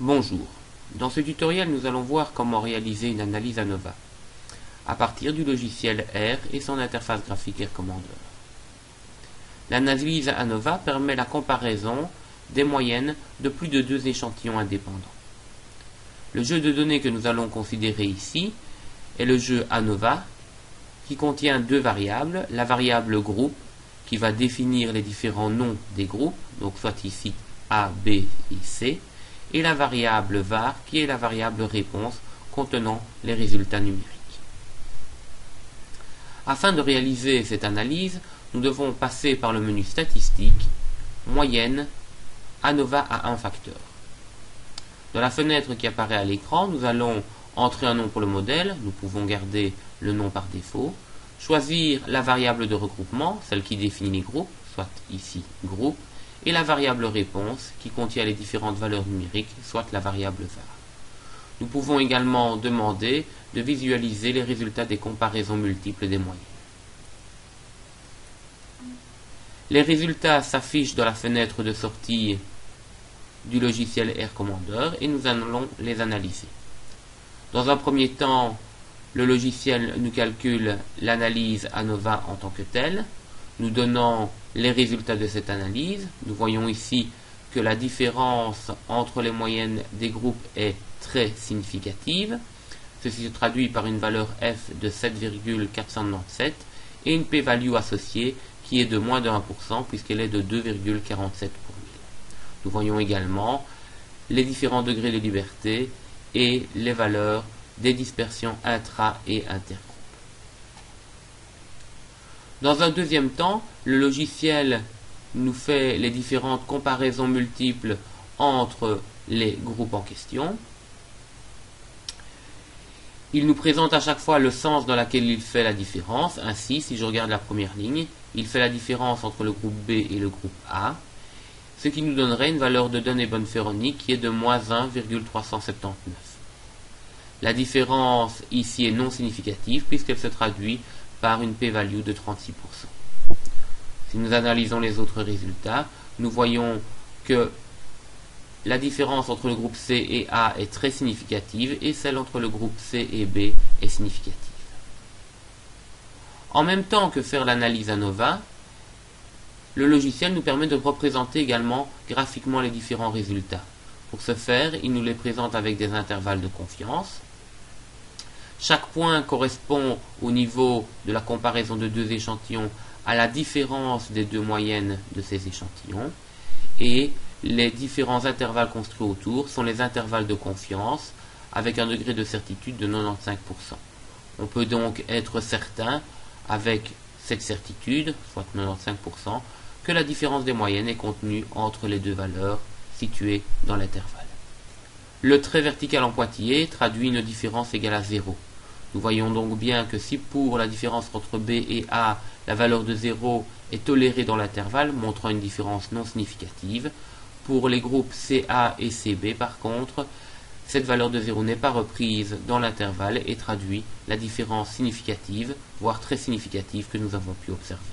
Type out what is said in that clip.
Bonjour, dans ce tutoriel nous allons voir comment réaliser une analyse ANOVA à partir du logiciel R et son interface graphique R Commander. L'analyse ANOVA permet la comparaison des moyennes de plus de deux échantillons indépendants. Le jeu de données que nous allons considérer ici est le jeu ANOVA qui contient deux variables, la variable groupe qui va définir les différents noms des groupes, donc soit ici A, B et C, et la variable var qui est la variable réponse contenant les résultats numériques. Afin de réaliser cette analyse, nous devons passer par le menu statistique, moyenne, ANOVA à un facteur. Dans la fenêtre qui apparaît à l'écran, nous allons entrer un nom pour le modèle, nous pouvons garder le nom par défaut, choisir la variable de regroupement, celle qui définit les groupes, soit ici groupe, et la variable réponse qui contient les différentes valeurs numériques, soit la variable var. Nous pouvons également demander de visualiser les résultats des comparaisons multiples des moyennes. Les résultats s'affichent dans la fenêtre de sortie du logiciel R Commander et nous allons les analyser. Dans un premier temps, le logiciel nous calcule l'analyse ANOVA en tant que telle, nous donnant les résultats de cette analyse. Nous voyons ici que la différence entre les moyennes des groupes est très significative. Ceci se traduit par une valeur F de 7,497 et une p-value associée qui est de moins de 1% puisqu'elle est de 2,47 pour 1000. Nous voyons également les différents degrés de liberté et les valeurs des dispersions intra- et intergroupes. Dans un deuxième temps, le logiciel nous fait les différentes comparaisons multiples entre les groupes en question. Il nous présente à chaque fois le sens dans lequel il fait la différence. Ainsi, si je regarde la première ligne, il fait la différence entre le groupe B et le groupe A, ce qui nous donnerait une valeur de Dunn-Bonferroni qui est de moins 1,379. La différence ici est non significative puisqu'elle se traduit par une p-value de 36%. Si nous analysons les autres résultats, nous voyons que la différence entre le groupe C et A est très significative et celle entre le groupe C et B est significative. En même temps que faire l'analyse ANOVA, le logiciel nous permet de représenter également graphiquement les différents résultats. Pour ce faire, il nous les présente avec des intervalles de confiance. Chaque point correspond au niveau de la comparaison de deux échantillons à la différence des deux moyennes de ces échantillons. Et les différents intervalles construits autour sont les intervalles de confiance avec un degré de certitude de 95%. On peut donc être certain avec cette certitude, soit 95%, que la différence des moyennes est contenue entre les deux valeurs situées dans l'intervalle. Le trait vertical en pointillé traduit une différence égale à 0. Nous voyons donc bien que si pour la différence entre B et A, la valeur de 0 est tolérée dans l'intervalle, montrant une différence non significative, pour les groupes CA et CB par contre, cette valeur de 0 n'est pas reprise dans l'intervalle et traduit la différence significative, voire très significative que nous avons pu observer.